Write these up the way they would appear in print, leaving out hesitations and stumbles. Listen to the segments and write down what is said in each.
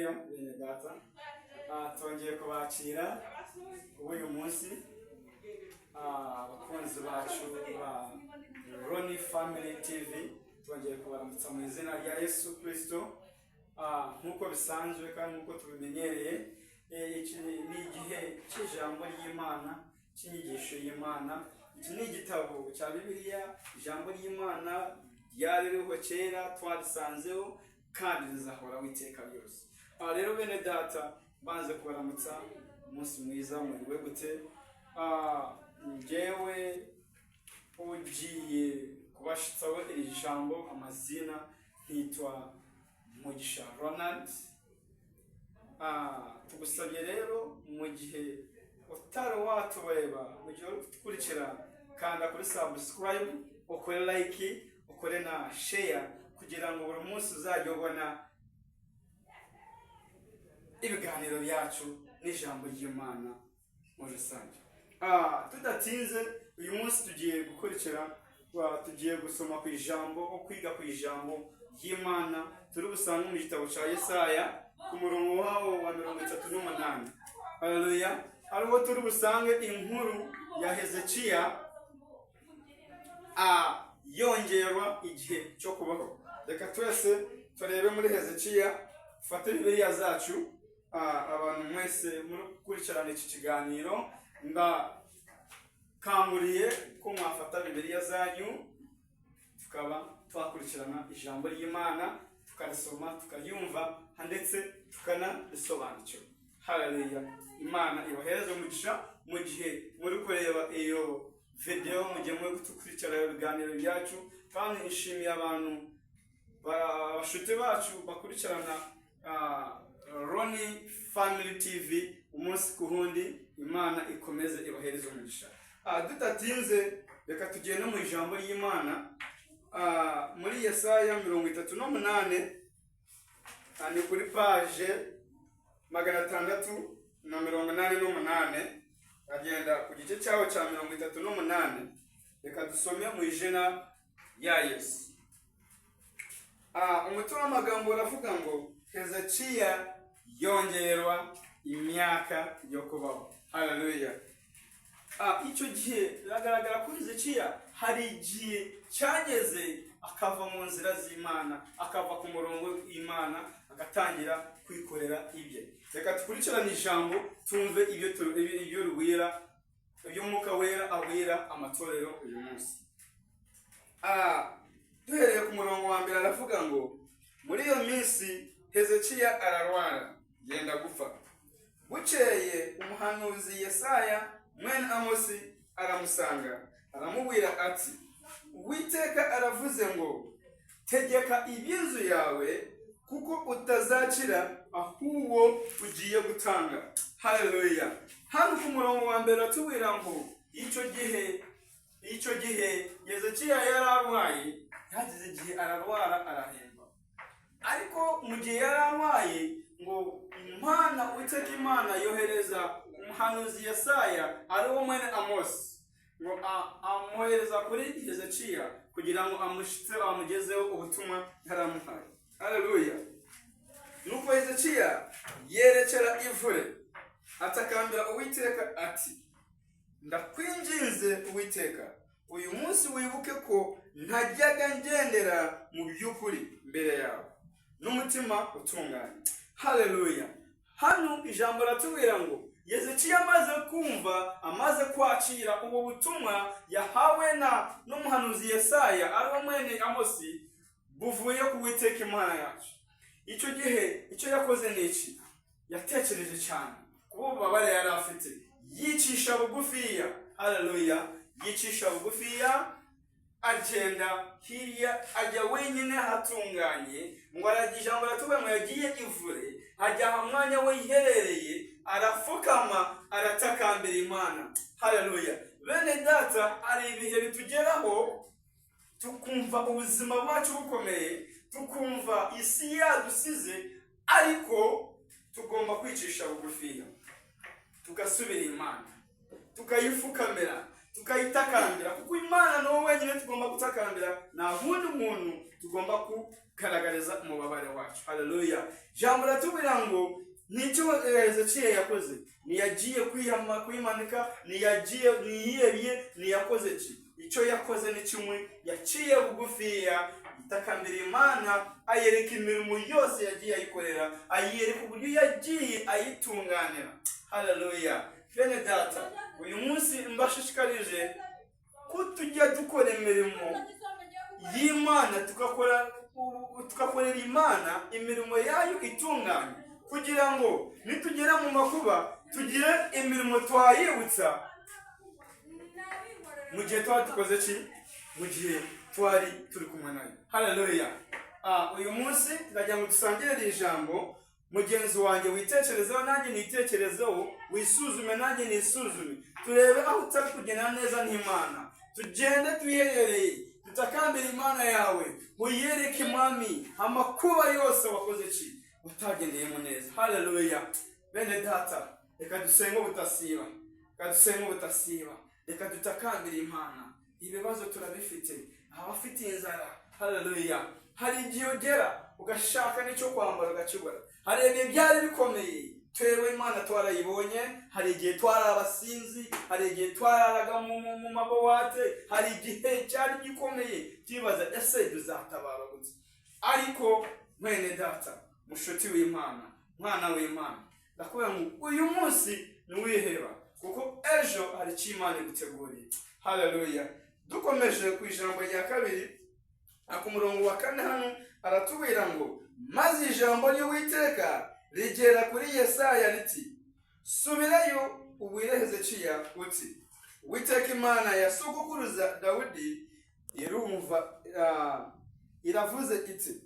Haleluya bene data. Twongeye kubakira uyu munsi abakunzi bacu ba Roni Family TV, twongeye kubaramutsa mu izina rya Yesu Kristo. Nkuko bisanzwe kandi nkuko tubimenyereye, iki ni igihe cy'ijambo ry'Imana, cy'inyigisho y'Imana. Iki ni igitabo cya Bibiliya, ijambo ry'Imana ryariho kera, twarisanzeho kandi rizahora witeka byose. Rero bene data, banze kubaramutsa, umunsi mwiza mwiriwe gute. Njyewe ugiye kubashitsaho iri jambo, amazina ntitwa Mugisha Ronald. Tugusabye rero mu gihe utari watureba, mu gihe uri kudukurikira, kanda kuri subscribe, ukore like, ukore na share, kugira ngo buri munsi uzajye ubona ibiganiro byacu n'ijambo ry'Imana muri rusange. Tudatinze, uyu munsi tugiye gukurikira, tugiye gusoma ku ijambo, kwiga ku ijambo ry'Imana. Turi gusanga mu gitabo cya Yesaya ku murongo waho wa 38. Haleluya. Ariho turi busange inkuru ya Hezekiya yongerwa igihe cyo kubaho. Reka twese turebe muri Hezekiya, fata Bibiliya zacu. Abantu mwese muri gukurikirana iki kiganiro, ndakanguriye ko mwafata Bibiliya zanyu, tukaba twakurikirana ijambo ry'Imana, tukarisoma, tukayumva, ndetse tukanabisobanukirwa. Haleluya. Imana ibahereze umugisha mu gihe muri kureba iyo video, mu gihe muri gukurikirana ibiganiro byacu. Kandi ishimiye abantu bashuti bacu bakurikirana Roni Family TV umunsi ku hundi. Imana ikomeze ibahereze umugisha. Dudatinze, reka tugende mu ijambo ry'Imana muri Yesaya 38, ni kuri page 688, agenda ku gice cyaho cya 38. Reka dusome mu ijana ya Yesu. Umutwe w'amagambo uravuga ngo Hezekiya yongerwa imyaka yo kubaho. Haleluya. Icyo gihe biragaragara ko Hezekiya hari igihe cyageze akava mu nzira z'Imana, akava ku murongo w'Imana, agatangira kwikorera ibye. Reka dukurikirane ijambo, tumve ibyo rubwira, ibyo Mwuka Wera abwira amatorero uyu munsi. Duhereye ku murongo wa mbere, aravuga ngo muri iyo minsi Hezekiya ararwara, yenda gupfa. Bukeye umuhanuzi Yesaya mwene Amosi aramusanga, aramubwira ati, Uwiteka aravuze ngo, tegeka iby'inzu yawe, kuko utazakira, ahubwo ugiye gutanga. Haleluya. Hano ku murongo wa mbere atubwira ngo icyo gihe Hezekiya yararwaye, yagize igihe ararwara, arahemba. Ariko mu gihe yararwaye, ngo Uwiteka Imana yohereza umuhanuzi Yesaya, ari wo mwene Amosi, ngo amwohereza kuri Hezekiya kugira ngo amugezeho ubutumwa yaramuhaye. Haleluya. Nuko Hezekiya yerekera ivure, atakambira Uwiteka ati, ndakwinginze Uwiteka, uyu munsi wibuke ko ntajyaga ngendera mu by'ukuri mbere yawe n'umutima utunganye. Haleluya. Hano ijambo ratubwira ngo Hezekiya amaze kumva, amaze kwakira ubu butumwa yahawe n'umuhanuzi Yesaya, ari wo mwene Amosi, buvuye ku Uwiteka Imana yacu. Icyo gihe icyo yakoze ni iki? Yatekereje cyane kuba ububabare yari afite, yicisha bugufiya. Haleluya. Yicisha bugufiya, agenda hirya, ajya wenyine hatunganye. Ngo ijambo ratubwira ngo yagiye ivure, ajya mu mwanya we yiherereye, arafukama, aratakambira Imana. Haleluya. Bene data, hari ibihe bitugeraho tukumva ubuzima bwacu bukomeye, tukumva isi yadusize, ariko tugomba kwicisha bugufiya, tugasubira Imana, tukayifukamira, tukayitakambira, kuko Imana niwo wenyine tugomba gutakambira, nta wundi muntu tugomba kugaragariza umubabare wacu. Haleluya. Ijambo ratubwira ngo nicyo Hezekiya yakoze. Niyagiye kwimanika, niyiyebye, niyakoze ki? Icyo yakoze ni kimwe, yaciye bugufiya, itakambira Imana, ayereka imirimo yose yagiye ayikorera, ayereka uburyo yagiye ayitunganira. Haleluya. Bene data, uyu munsi mbashishikarije ko tujya dukora imirimo y'Imana, tugakorera Imana imirimo yayo itunganye, kugira ngo nitugera mu makuba tugire imirimo twayibutsa mu gihe twari dukoze ki? Mu gihe twari turi kumwe nayo. Haleluya. Uyu munsi ndagira ngo dusangire iri jambo, mugenzi wanjye witekerezeho nanjye nitekerezeho, wisuzume nanjye nisuzume, turebe aho utari kugenda neza n'Imana, tugende tuyiherereye, tutakambira Imana yawe, uyereke Mwami amakuba yose wakoze ki? Utagendeyemo neza. Haleluya. Bene data, reka dusenge ubudasiba, reka tutakambira Imana. Ibibazo turabifite, abafite inzara. Haleluya. Hari igihe ugera ugashaka n'icyo kwambara ugakibura. Hari igihe byari bikomeye, twewe Imana twarayibonye. Hari igihe twari abasinzi, hari igihe twararaga mu mabowate, hari igihe cyari gikomeye twibaza ese tuzatabara gute? Ariko mwene data, mushuti w'Imana, mwana w'Imana, ndakubwira ngo uyu munsi ntiwiheba, kuko ejo hari icyo Imana iguteguriye. Haleluya. Dukomeje ku ijambo rya kabiri, ku murongo wa 4 hano aratubwira ngo maze ijambo ry'Uwiteka rigera kuri Yesaya riti, subirayo ubwire Hezekiya uti, Uwiteka Imana ya sogokuruza Dawudi iravuze iti,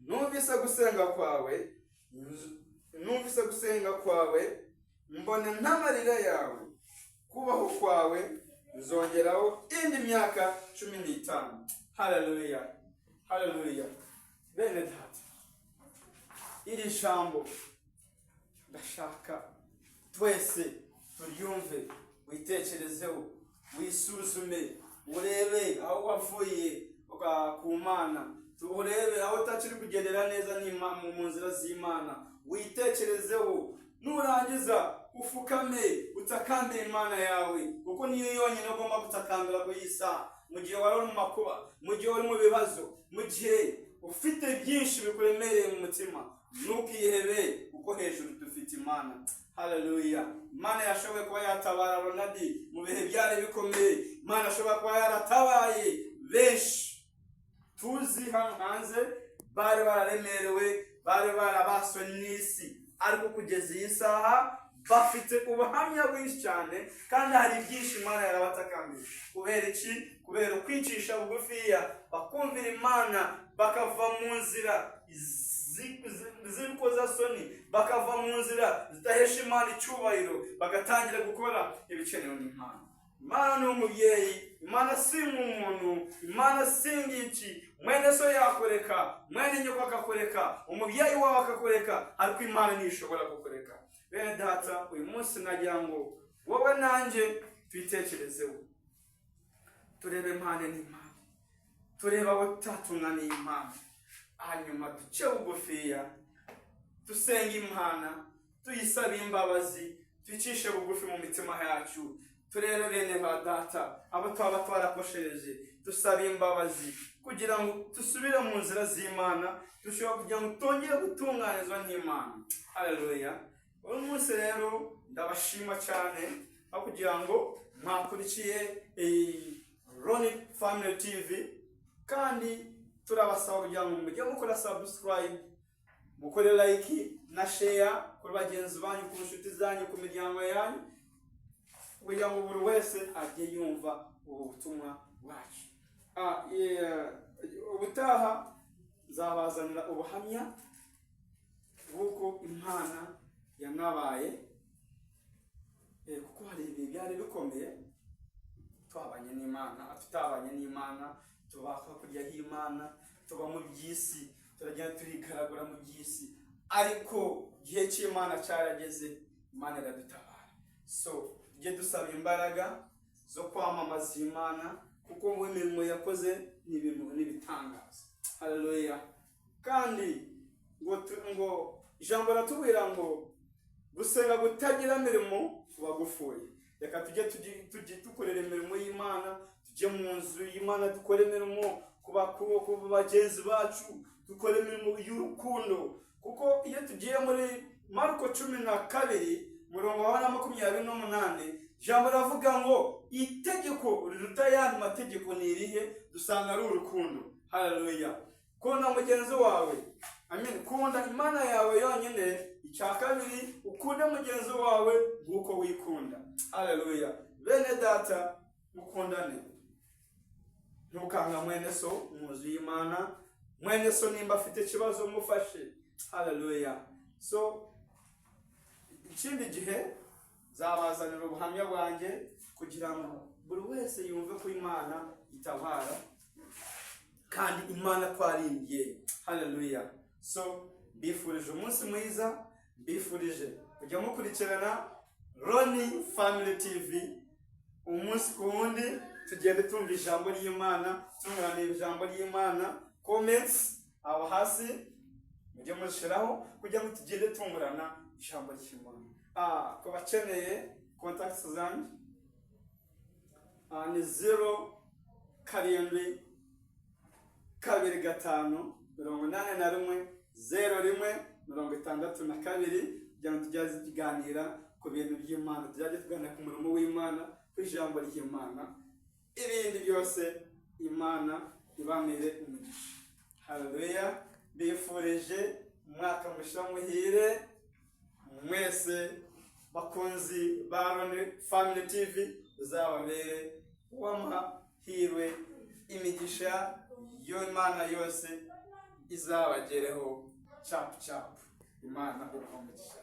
numvise gusenga kwawe, mbona n'amarira yawe, kubaho kwawe nzongeraho indi myaka 15. Haleluya. Haleluya. Bene data, iri jambo ndashaka twese turyumve, witekerezeho, wisuzume, urebe aho wavuye ku Mana, urebe aho utakiri kugendera neza mu nzira z'Imana, witekerezeho, nurangiza ufukame utakambira Imana yawe, kuko niyo yonyine ugomba gutakambira kuyisa mu gihe wari mu makuba, mu gihe wari mu bibazo, mu gihe ufite byinshi bikuremereye mu mutima. Ntukihebe, kuko hejuru dufite Imana. Haleluya. Imana yashoboye kuba yatabara Ronadi mu bihe byari bikomeye. Imana yashoboye kuba yaratabaye benshi tuzi hano hanze bari bararemerewe, bari barabaswe n'isi, ariko kugeza iyi saha bafite ubuhamya bwinshi cyane, kandi hari byinshi Imana yarabatakambira. Kubera iki? Kubera ukwicisha bugufiya, bakumvira Imana, bakava mu nzira z'ibikozasoni, bakava mu nzira zidahesha Imana icyubahiro, bagatangira gukora ibikenewe n'Imana. Imana ni umubyeyi, Imana si umuntu, Imana si ngiki. Mwene so yakureka, mwene nyoko akakureka, umubyeyi wawe akakureka, ariko Imana ntishobora kukureka. Bene data, uyu munsi nagira ngo wowe nanjye twitekerezeho, turebe impande n'impande, turebe abo tutatunganiye Imana, hanyuma duce bugufiya, dusenge Imana, tuyisabe imbabazi, twicishe bugufi mu mitima yacu, turebe bene ba data abo twaba twarakoshereje, dusabe imbabazi kugira ngo dusubire mu nzira z'Imana, dushobora kugira ngo tongere gutunganizwa n'Imana. Haleluya. Uyu munsi rero ndabashima cyane aho kugira ngo mwakurikiye Ronnie Family TV, kandi turabasaba kugira ngo mujye mukora subscribe, mukore like na share kuri bagenzi banyu, ku nshuti zanyu, ku miryango yanyu, kugira ngo buri wese ajye yumva ubutumwa bwacu. Ubutaha nzabazanira ubuhamya bw'uko Imana yanabaye, kuko hari ibihe byari bikomeye, twabanye n'Imana, tutabanye n'Imana, tuba hakurya y'Imana, tuba mu by'isi, turagenda turigaragura mu by'isi, ariko igihe cy'Imana cyarageze, Imana iradutabara. So tujye dusaba imbaraga zo kwamamaza Imana, kuko imirimo yakoze ni ibintu n'ibitangaza. Haleluya. kandi ngo ijambo ratubwira ngo gusenga kutagira mirimo kuba gufuye. Reka tujye dukorera imirimo y'Imana, tujye mu nzu y'Imana dukore imirimo ku bagenzi bacu, dukore imirimo y'urukundo. Kuko iyo tugiye muri Marko 12:28, ijambo ravuga ngo itegeko riruta ayandi mategeko ni irihe? Dusanga ari urukundo. Haleluya. Kunda mugenzi wawe, amen. Kunda Imana yawe yonyine. Icya kabiri, ukunde mugenzi wawe nk'uko wikunda. Haleluya. Bene data, mukundane. Ntukanga mwene so mu nzu y'Imana. Mwene so nimba afite ikibazo mufashe. Haleluya. So ikindi gihe zabazanira ubuhamya bwanjye kugira ngo buri wese yumve ko Imana itabara kandi Imana twarindiye. Haleluya. So bifurije umunsi mwiza, bifurije kujya mukurikirana Ronnie Family TV umunsi ku wundi, tugende tumva ijambo ry'Imana, tunganira ijambo ry'Imana. Comments aho hasi mujye mushiraho kugira ngo tugende tungurana ijambo ry'Imana. Ko bakeneye contacts zanjye ni 0-2-5-81-01-62 kugira ngo tujye tuganira ku bintu by'Imana, tujye tuganira ku murimo w'Imana, ku ijambo ry'Imana, ibindi byose Imana ibamere umugisha. Haleluya. Bifurije umwaka mushya muhire mwese bakunzi ba Ronnie Family TV, uzababere w'amahirwe, imigisha y'Imana yose izabagereho capu capu. Imana ibahe umugisha.